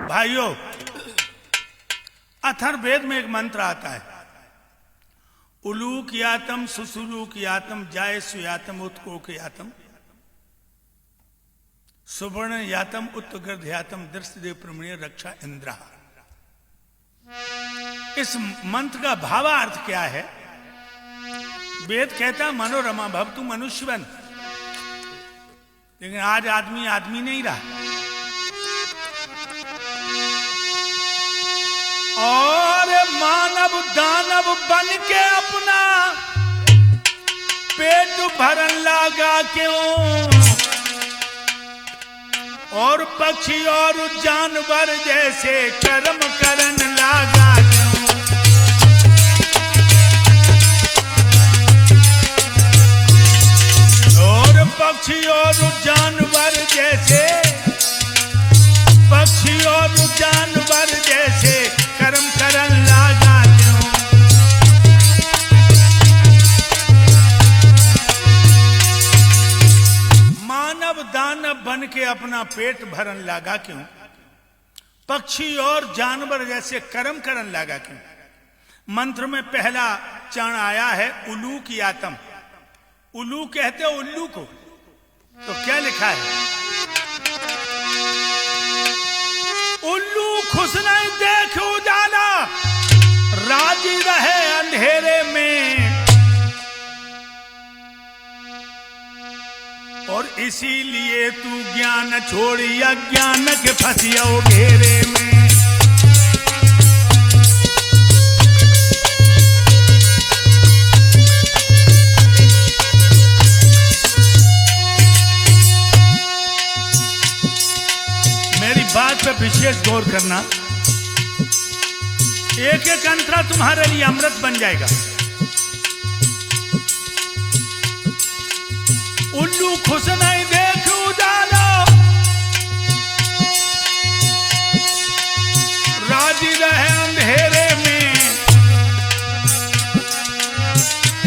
भाइयों, अथर्ववेद में एक मंत्र आता है, उलूक यातम सुसुलूक यातम जाय सुयातम उत्कोक यातम सुवर्ण यातम उत्तगर्ध यातम दृष्टदेव प्रमणीय रक्षा इंद्रा। इस मंत्र का भावार्थ क्या है? वेद कहता मनोरमा भव, तू मनुष्य बन। लेकिन आज आदमी आदमी नहीं रहा, और मानव दानव बन के अपना पेट भरन लगा क्यों, और पक्षी और जानवर जैसे कर्म करन लगा क्यों। और पक्षी और जानवर जैसे, पक्षी और जानवर जैसे कर्म करन लगा क्यों। मानव दानव बन के अपना पेट भरन लगा क्यों, पक्षी और जानवर जैसे कर्म करन लगा क्यों। मंत्र में पहला चरण आया है उलू की आत्म। उलू कहते उल्लू को, तो क्या लिखा है? उल्लू खुश नहीं देख उजाला, राजी रहे अंधेरे में, और इसीलिए तू ज्ञान छोड़ी अज्ञान के फंसियो घेरे में। बात पे विशेष गौर करना, एक एक अंतरा तुम्हारे लिए अमृत बन जाएगा। उल्लू खुश नहीं देख उजाला, राजी रहे अंधेरे में,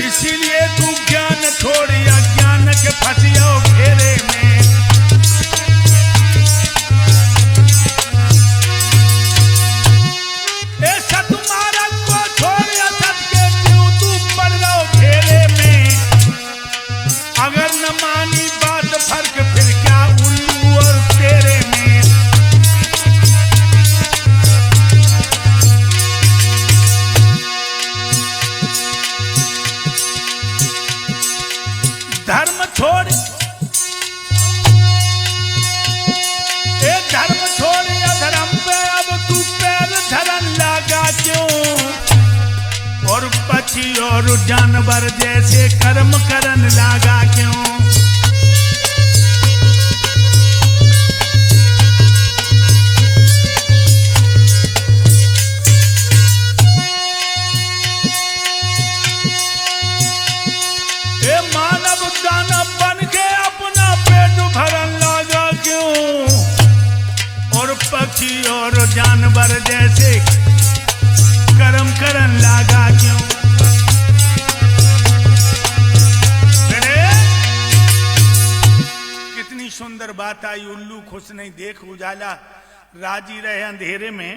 इसीलिए तू ज्ञान छोड़ी अज्ञान के फंसियो घेरे में। मानी बात फर्क फिर क्या उल्लू और तेरे में। धर्म छोड़, एक धर्म छोड़ अधर्म पे अब तू पैर धरन लगा क्यों, और पक्षी और जानवर जैसे कर्म करन लगा क्यों। मानव दानव बन के अपना पेट भरन लगा क्यों, और पक्षी और जानवर जैसे कर्म करन लगा क्यों। कितनी सुंदर बात आई, उल्लू खुश नहीं देख उजाला, राजी रहे अंधेरे में,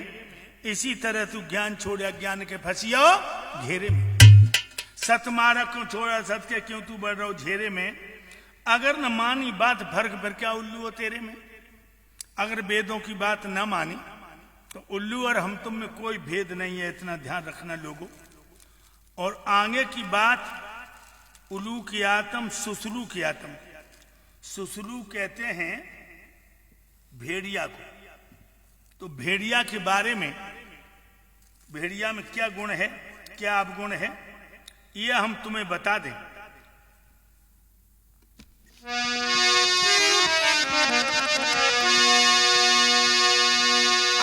इसी तरह तू ज्ञान छोड़ अज्ञान के फंसियो घेरे में। सत मारक को छोड़ा सत के क्यों तू बढ़ रहा हो झेरे में। अगर न मानी बात फर्क फिर क्या उल्लू हो तेरे में। अगर वेदों की बात न मानी तो उल्लू और हम तुम में कोई भेद नहीं है, इतना ध्यान रखना लोगों। और आगे की बात, उल्लू की आत्म सुसलू की आत्म। सुसलू कहते हैं भेड़िया को। तो भेड़िया के बारे में, भेड़िया में क्या गुण है, क्या अवगुण है, ये हम तुम्हें बता दें।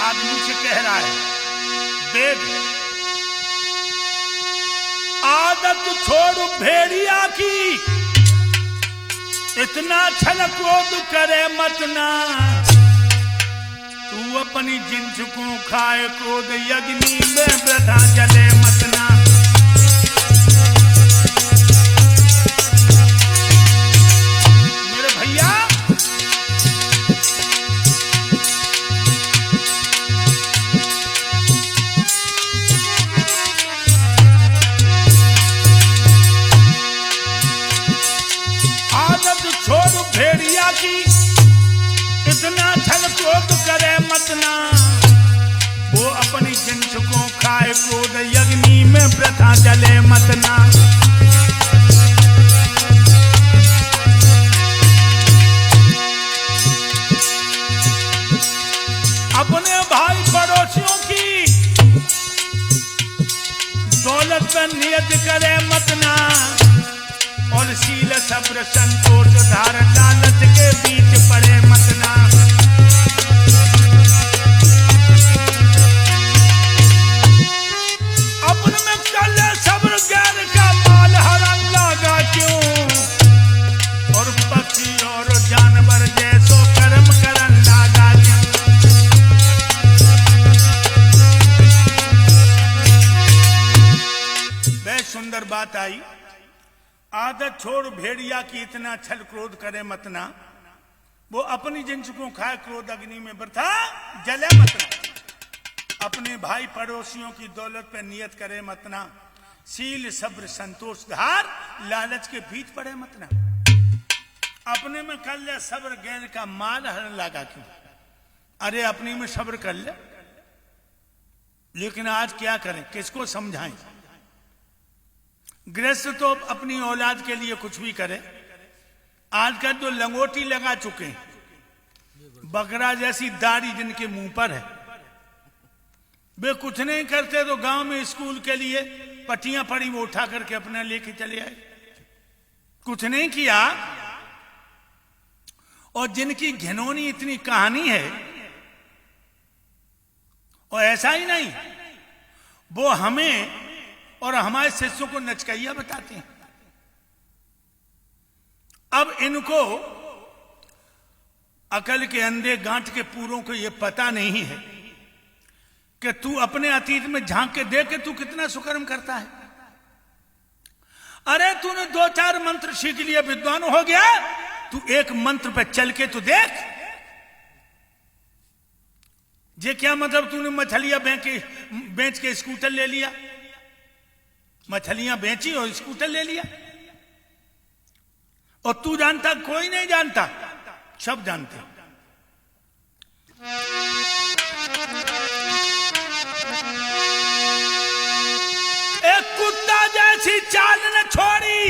आदमी से कह रहा है वेद, आदत छोड़ भेड़िया की, इतना छल क्रोध करे मत ना, तू अपनी जिंस को खाए क्रोध यज्ञ में वृथा जले मत ना। है क्रोध अग्नि में वृथा जले मतना। अपने भाई पड़ोसियों की दौलत पर नियत करे मतना और शील सब्र संतोष धार लालच के बीच पड़े मतना। अपन में कल सब्र ज्ञान का माल हरण लगा क्यों और पक्षी और जानवर जैसो कर्म करन लगा क्यों। वह सुंदर बात आई, आदत छोड़ भेड़िया की इतना छल क्रोध करे मतना, वो अपनी जिंस को खाए क्रोध अग्नि में वृथा जले मतना। अपने भाई पड़ोसियों की दौलत पे नियत करे मतना, शील सब्र संतोष धार लालच के बीच पड़े मतना। अपने में कर ले सब्र गैर का माल हरण लगा क्यों। अरे अपनी में सब्र कर ले, लेकिन आज क्या करें, किसको समझाएं। गृहस्थ तो अपनी औलाद के लिए कुछ भी करे। आजकल तो लंगोटी लगा चुके हैं, बकरा जैसी दाढ़ी जिनके मुंह पर है, वे कुछ नहीं करते तो गांव में स्कूल के लिए पट्टियां पड़ी वो उठा करके अपना लेके चले आए, कुछ नहीं किया। और जिनकी घिनौनी इतनी कहानी है, और ऐसा ही नहीं, वो हमें और हमारे शिष्यों को नचकैया बताते हैं। अब इनको अकल के अंधे गांठ के पूरों को यह पता नहीं है कि तू अपने अतीत में झांक के देख के तू कितना सुकर्म करता है। अरे तूने 2-4 मंत्र सीख लिया, विद्वान हो गया, तू एक मंत्र पे चल के तू देख। ये क्या मतलब तूने मछलियां बेच के स्कूटर ले लिया, मछलियां बेची और स्कूटर ले लिया। और तू जानता, कोई नहीं जानता, सब जानते। एक कुत्ता जैसी चाल न छोड़ी,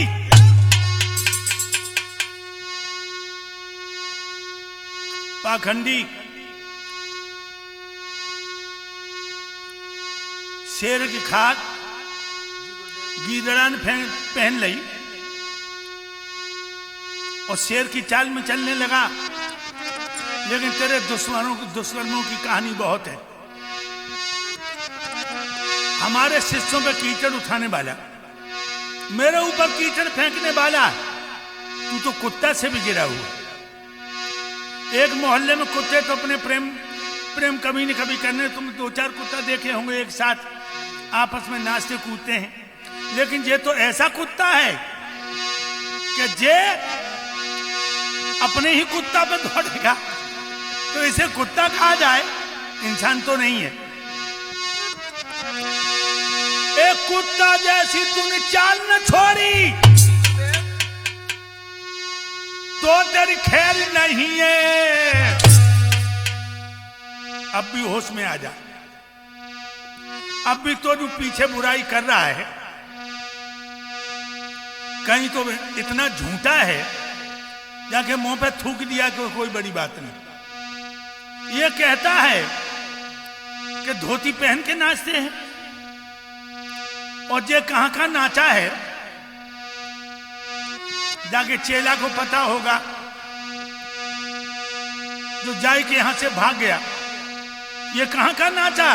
पाखंडी शेर की खाक गीदड़ान पहन ली और शेर की चाल में चलने लगा। लेकिन तेरे दुश्मनों की कहानी बहुत है। हमारे शिष्यों पे कीचड़ उठाने वाला, मेरे ऊपर कीचड़ फेंकने वाला, तू तो कुत्ता से भी गिरा हुआ। एक मोहल्ले में कुत्ते तो अपने प्रेम कभी न कभी करने, तुम 2-4 कुत्ता देखे होंगे एक साथ आपस में नाचते कूदते हैं। लेकिन ये तो ऐसा कुत्ता है कि जे अपने ही कुत्ता पे दौड़ेगा, तो इसे कुत्ता कहा जाए, इंसान तो नहीं है। एक कुत्ता जैसी तूने चाल न छोड़ी तो तेरी खैर नहीं है। अब भी होश में आ जा, अब भी तो जो पीछे बुराई कर रहा है, कहीं तो इतना झूठा है जाके मुंह पे थूक दिया कि कोई बड़ी बात नहीं। ये कहता है कि धोती पहन के नाचते हैं, और ये कहां कहां नाचा है, जाके चेला को पता होगा, जो जाए के यहां से भाग गया। ये कहां कहां नाचा।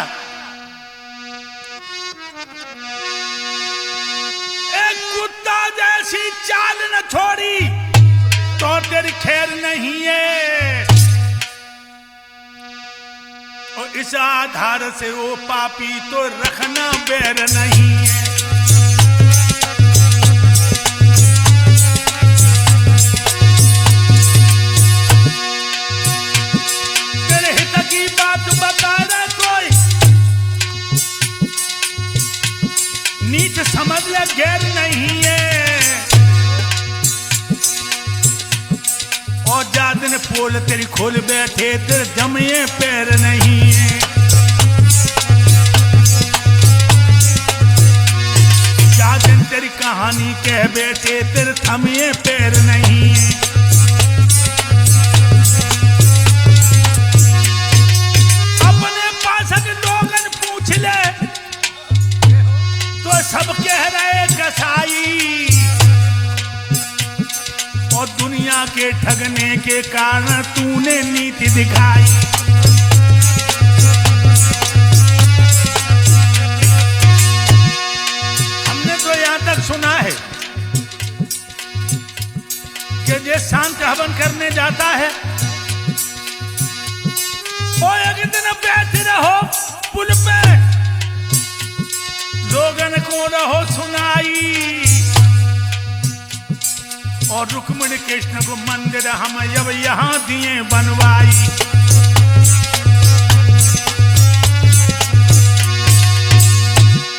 एक कुत्ता जैसी चाल न छोड़ी तो तेरी खैर नहीं है। और इस आधार से वो पापी तो रखना बैर नहीं है। तेरे हित की बात बता रहा कोई, नीच समझ ले गैर नहीं है। और जादन पोल तेरी खोल बैठे, तेरे जमे पैर नहीं है। तेरी कहानी कह बैठे तीर्थ में पैर नहीं। अपने पासक लोगन पूछ ले तो सब कह रहे कसाई, और दुनिया के ठगने के कारण तूने नीति दिखाई। हमने तो यहां तक सुना है कि जो शांत हवन करने जाता है वो एक दिन बैठ रहो पुल पे, लोगन को रहो सुनाई, और रुक्मिणी कृष्ण को मंदिर हम जब यहां दिए बनवाई।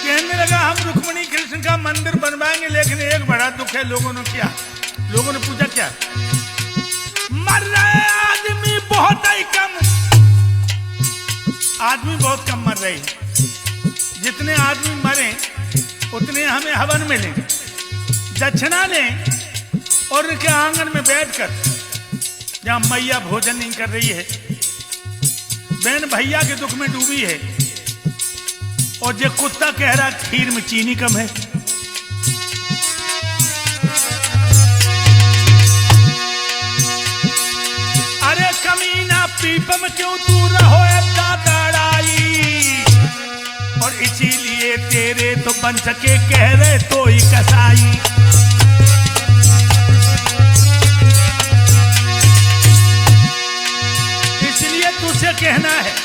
कहने लगा हम रुक्मिणी कृष्ण का मंदिर बनवाएंगे, लेकिन एक बड़ा दुख है। लोगों ने पूछा क्या? मर रहे आदमी बहुत ही कम, आदमी बहुत कम मर रहे। जितने आदमी मरे उतने हमें हवन मिले, दक्षिणा लें, और उनके आंगन में बैठकर जहां मैया भोजन नहीं कर रही है, बहन भैया के दुख में डूबी है, और जो कुत्ता कह रहा खीर में चीनी कम है। अरे कमीना पीपम क्यों तू रहो दादाड़ाई, और इसीलिए तेरे तो बन सके कह रहे तो ही कसाई। इसलिए तुझसे कहना है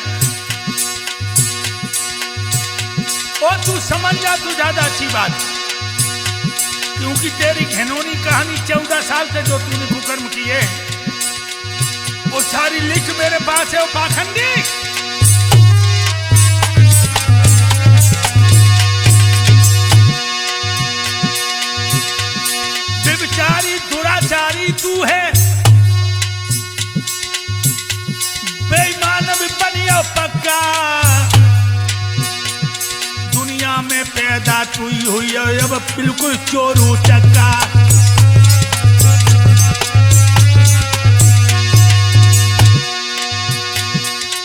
और तू समझ जा तो ज्यादा अच्छी बात, क्योंकि तेरी घिनौनी कहानी 14 साल से जो तूने कुकर्म किए वो सारी लिख मेरे पास है। वो पाखंडी व्यभिचारी दुराचारी तू है, बेईमान भी बनिया पक्का, दुनिया में पैदा तू ही हुई है अब बिल्कुल चोरू चक्का।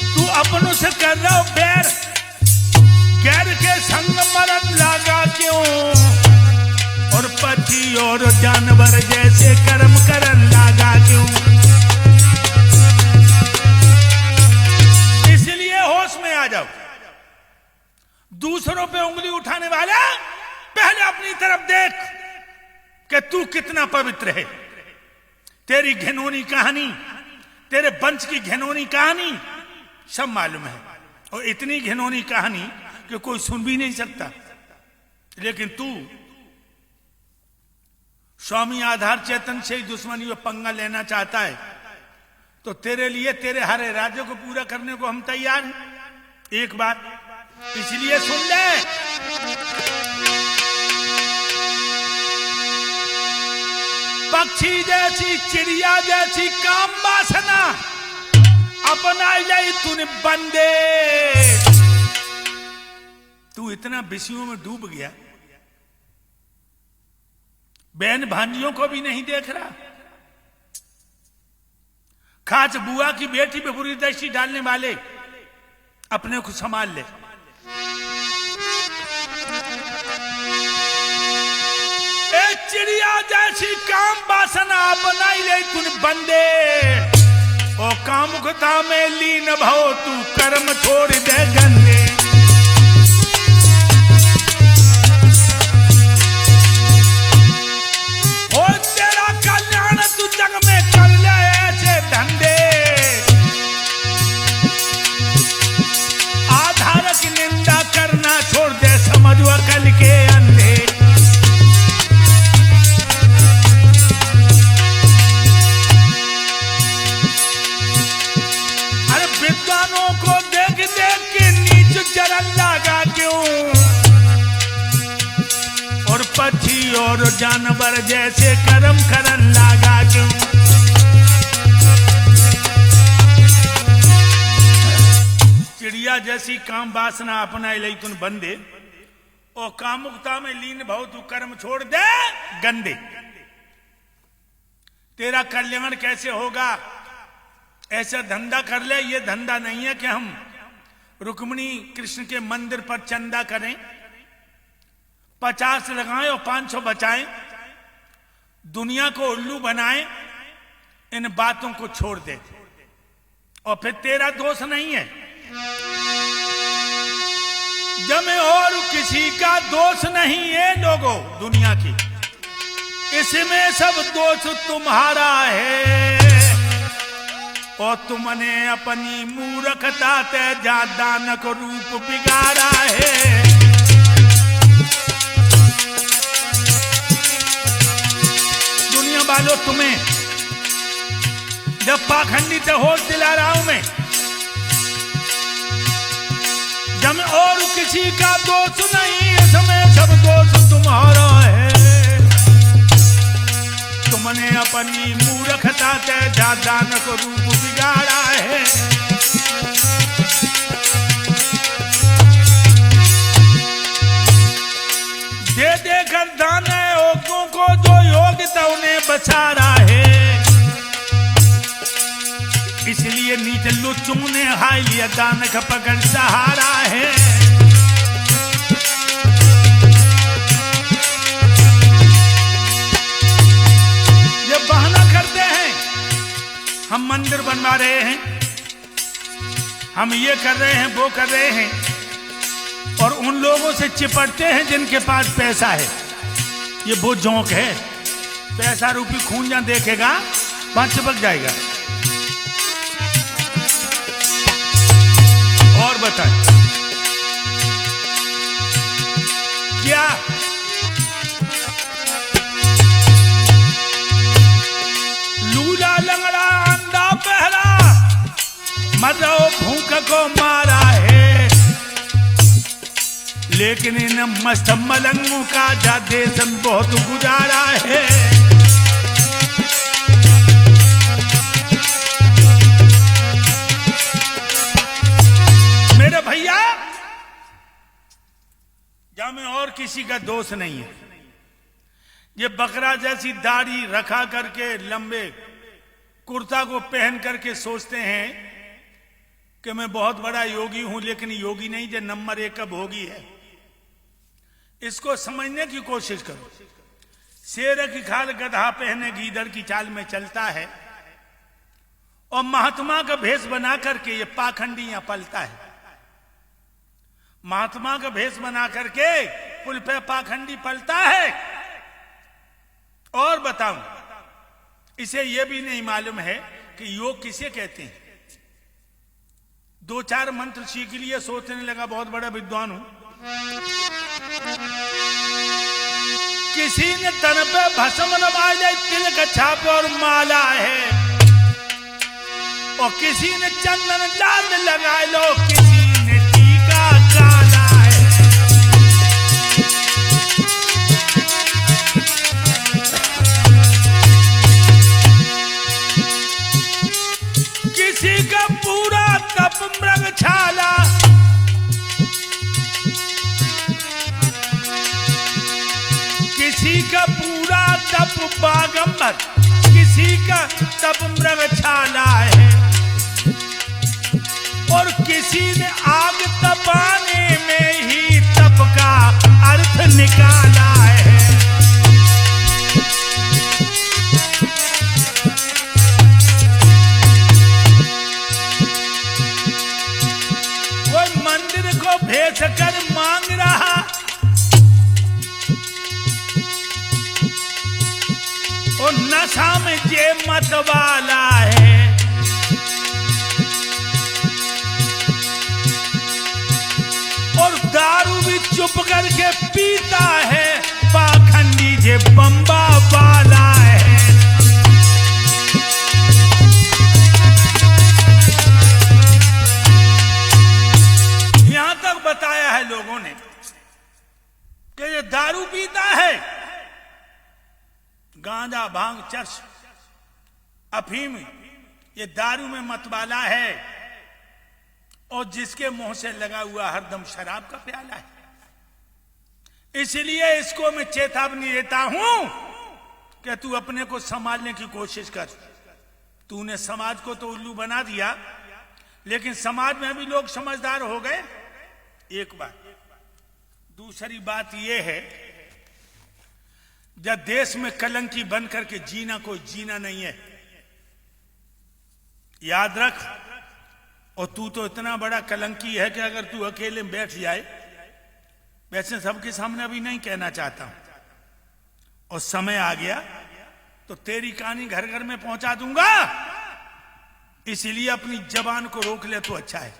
तू अपनों से कर रहा बैर, गैर के संग मरन लगा क्यों, और पक्षी और जानवर जैसे कर्म करन लगा क्यों। इसलिए होश में आ जाओ। दूसरों पे उंगली उठाने वाला पहले अपनी तरफ देख कि तू कितना पवित्र है। तेरी घिनौनी कहानी, तेरे वंश की घिनौनी कहानी सब मालूम है, और इतनी घिनौनी कहानी कि कोई सुन भी नहीं सकता। लेकिन तू स्वामी आधार चेतन से ही दुश्मनी और पंगा लेना चाहता है, तो तेरे लिए तेरे हर राज्य को पूरा करने को हम तैयार हैं। एक बात इसलिए सुन ले, पक्षी जैसी चिड़िया जैसी काम वासना अपना जाई तूने बंदे। तू इतना विषयों में डूब गया, बहन भांजियों को भी नहीं देख रहा। खास बुआ की बेटी पे बुरी दृष्टि डालने वाले अपने को संभाल ले। एक चिड़िया जैसी काम वासना बनाई ले तूने बंदे, ओ कामुकता में लीन भव तू कर्म छोड़ दे गंदे। जग में कर ले ऐसे धंधे, आधार की निंदा करना छोड़ दे, समझ अकल के अंधे। अरे विद्वानों को देख देख के नीच जरन लगा क्यों, और पक्षी और जानवर जैसे कर्म करन लगा क्यों। चिड़िया जैसी काम वासना अपना ले तुन बंदे, और कामुकता में लीन भव तू कर्म छोड़ दे गंदे। तेरा कल्याण कैसे होगा? ऐसा धंधा कर ले। ये धंधा नहीं है कि हम रुक्मिणी कृष्ण के मंदिर पर चंदा करें, 50 लगाएं और 500 बचाएं, दुनिया को उल्लू बनाएं। इन बातों को छोड़ दे और फिर तेरा दोष नहीं है। जब और किसी का दोष नहीं है लोगों दुनिया की, इसमें सब दोष तुम्हारा है। और तुमने अपनी मूर्खता ते दानक रूप बिगाड़ा है। दुनिया वालों, तुम्हें जब पाखंडी से होश दिला रहा हूं मैं, जब और किसी का दोष नहीं, इसमें सब दोष तुम्हारा है। तुमने अपनी मूर्खता से दानक रूप बिगाड़ा है। दे देकर दान योगों को जो योग्यता उन्हें बचा रहा है। इसलिए नीच लुच्चों ने हाय लिया दानक पकड़ सहारा है। ये बहाना करते हैं हम मंदिर बनवा रहे हैं, हम ये कर रहे हैं, वो कर रहे हैं, और उन लोगों से चिपटते हैं जिनके पास पैसा है। ये वो जोंक है। पैसा रूपी खून जहां देखेगा वहां चिपक जाएगा। और बताएं क्या लूला लंगड़ा अंधा पहरा मरो भूख को मारा है। लेकिन इन मस्त मलंगों का जादेशन बहुत गुजारा है। मेरे भैया, जा में और किसी का दोष नहीं है। ये बकरा जैसी दाढ़ी रखा करके लंबे कुर्ता को पहन करके सोचते हैं कि मैं बहुत बड़ा योगी हूं, लेकिन योगी नहीं, जो नंबर 1 का भोगी है। इसको समझने की कोशिश करो। शेर की खाल गधा पहने गीदड़ की चाल में चलता है, और महात्मा का भेष बना करके ये पाखंडी यहां पलता है। महात्मा का भेष बना करके पुल पे पाखंडी पलता है। और बताऊं, इसे यह भी नहीं मालूम है कि योग किसे कहते हैं। 2-4 मंत्र सीख लिए, सोचने लगा बहुत बड़ा विद्वान हूं। किसी ने तन पे भस्म नवाया, तिलक छाप और माला है, और किसी ने चंदन चांद लगा लो, किसी ने टीका काला है। किसी का पूरा तप मृगशाला, किसी का पूरा तप बागंबर, किसी का तप मृगशाला है, और किसी ने आग तपाने में ही तप का अर्थ निकाला है। कोई मंदिर को भेज कर मांग रहा, और नशा में जे मत वाला है। और दारू भी चुप करके पीता है, पाखंडी जे बम्बा वाला है। यहां तक बताया है लोगों ने कि ये दारू पीता है, गांजा भांग चर्च अफीम, ये दारू में मतवाला है, और जिसके मुंह से लगा हुआ हरदम शराब का प्याला है। इसलिए इसको मैं चेतावनी देता हूं कि तू अपने को संभालने की कोशिश कर। तूने समाज को तो उल्लू बना दिया, लेकिन समाज में भी लोग समझदार हो गए, एक बात। दूसरी बात यह है, जब देश में कलंकी बन करके जीना कोई जीना नहीं है, याद रख। और तू तो इतना बड़ा कलंकी है कि अगर तू अकेले में बैठ जाए, वैसे सबके सामने अभी नहीं कहना चाहता हूं, और समय आ गया तो तेरी कहानी घर घर में पहुंचा दूंगा, इसलिए अपनी जबान को रोक ले तो अच्छा है।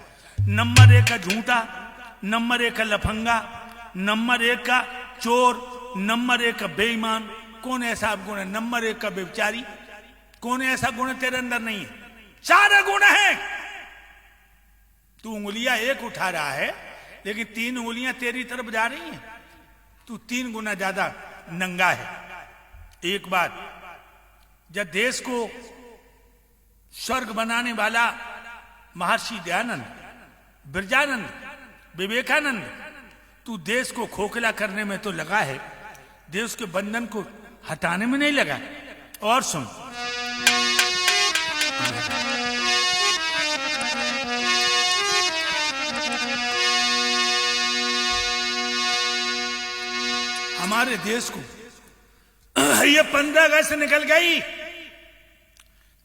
नंबर 1 का झूठा, नंबर 1 का लफंगा, नंबर 1 का चोर, नंबर 1 का बेईमान। कौन ऐसा गुण है? नंबर 1 का बेचारी। कौन ऐसा गुण तेरे अंदर नहीं है? सारे गुण हैं। तू उंगलियां एक उठा रहा है, लेकिन 3 उंगलियां तेरी तरफ जा रही हैं। तू 3 गुना ज्यादा नंगा है। एक बात, जब देश को स्वर्ग बनाने वाला महर्षि दयानंद, बिरजानंद, विवेकानंद, तू देश को खोखला करने में तो लगा है, देश के बंधन को हटाने में नहीं लगा। और सुन, हमारे देश को ये 15 अगस्त निकल गई,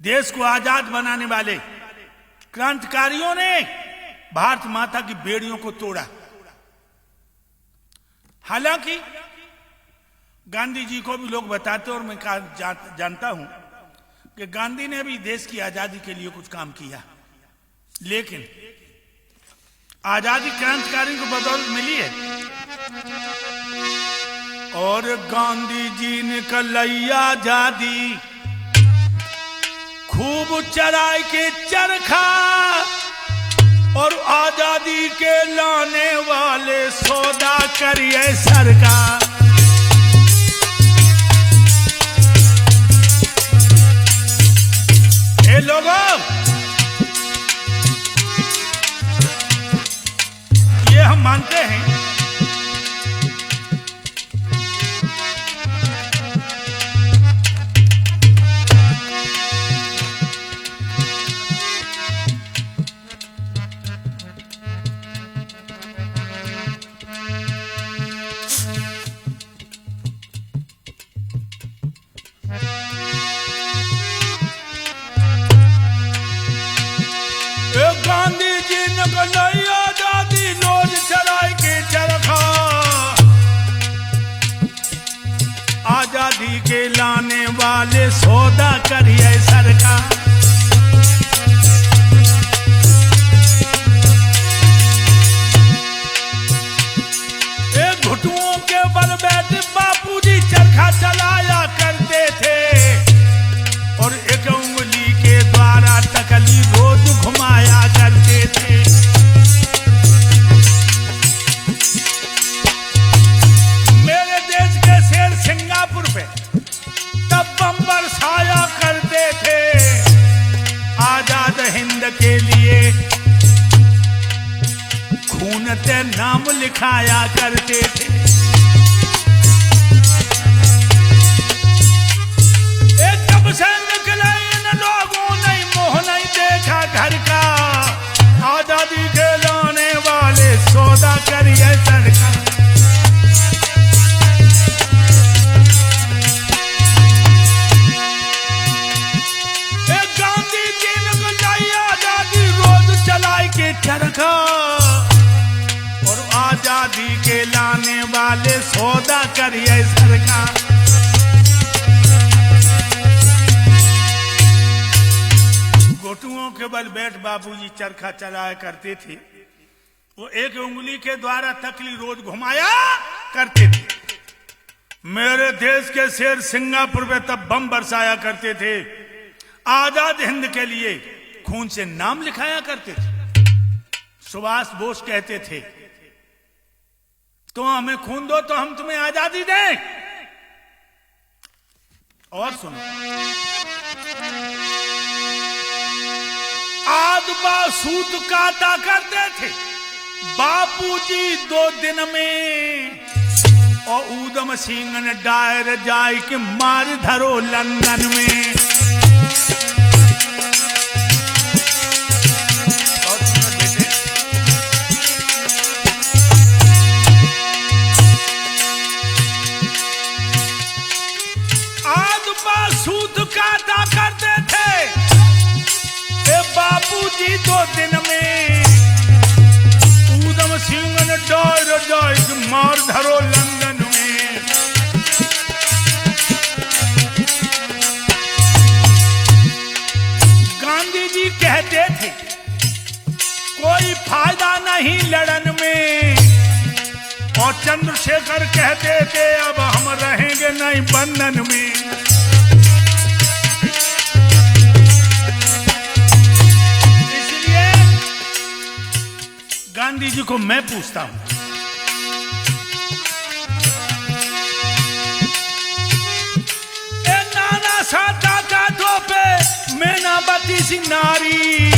देश को आजाद बनाने वाले क्रांतिकारियों ने भारत माता की बेड़ियों को तोड़ा। हालांकि गांधी जी को भी लोग बताते, और मैं जानता हूं कि गांधी ने भी देश की आजादी के लिए कुछ काम किया, लेकिन आजादी क्रांतिकारी को बदौलत मिली है। और गांधी जी ने कलैया आजादी खूब चराई के चरखा, और आजादी के लाने वाले सौदा करिए सरकार। ए लोगों, ये हम मानते हैं आजादी रोज चराई के चरखा, आजादी के लाने वाले सौदा करिए सरकार। एक घुटुओं के बल बैठे बापूजी चरखा चलाया करते थे, और एक उंगली के द्वारा तकली रोज घुमाया करते थे। मेरे देश के शेर सिंगापुर पे तब बम बरसाया करते थे, आजाद हिंद के लिए खून ते नाम लिखाया करते थे। कब से निकले इन लोगों ने मोह नहीं देखा घर का, आजादी के लाने वाले सौदा करिए सरकार। गांधी जी ने बताई आजादी रोज चलाई के चरखा, और आजादी के लाने वाले सौदा करिए सरकार। घुटुओं के बल बैठ बाबूजी चरखा चलाया करते थे, वो एक उंगली के द्वारा तकली रोज घुमाया करते थे। मेरे देश के शेर सिंगापुर में तब बम बरसाया करते थे, आजाद हिंद के लिए खून से नाम लिखाया करते थे। सुभाष बोस कहते थे, तो हमें खून दो तो हम तुम्हें आजादी दें। और सुनो, आदबा सूत काटा करते थे बापूजी 2 दिन में, और ऊधम सिंह ने डायर जाय के मार धरो लंदन में। सूद काटा करते थे बाबूजी 2 दिन में। ऊधम सिंह ने डायर जाय के मार धरो लंदन में। गांधी जी कहते थे कोई फायदा नहीं लड़न में, और चंद्रशेखर कहते थे अब हम रहेंगे नहीं बंधन में। गांधी जी को मैं पूछता हूं, नाना साता का टोपे मैनावती सी नारी,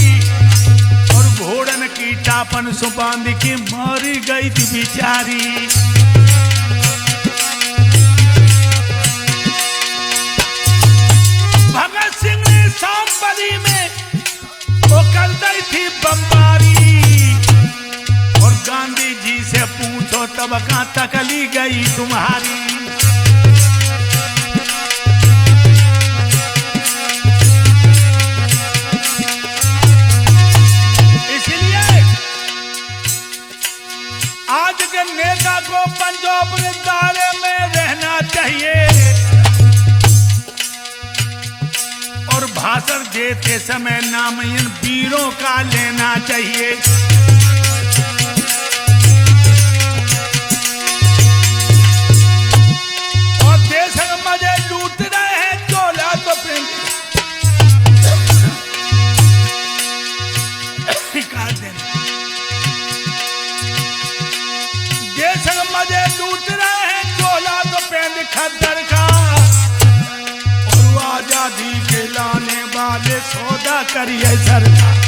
और घोड़न की टापन सुबांध की मारी गई थी बेचारी। भगत सिंह ने सांबरी में वो कर दी थी बमबारी, गांधी जी से पूछो तब कहां तक ली गई तुम्हारी। इसलिए आज के नेता को पंजाब के दायरे में रहना चाहिए, और भाषण देते समय नाम इन वीरों का लेना चाहिए। मजे लूट रहे हैं चोला तो प्रेम देश मजे लूट रहे हैं चोला तो पेंद खद्दर का, और आजादी के लाने वाले सौदा करिए सरकार।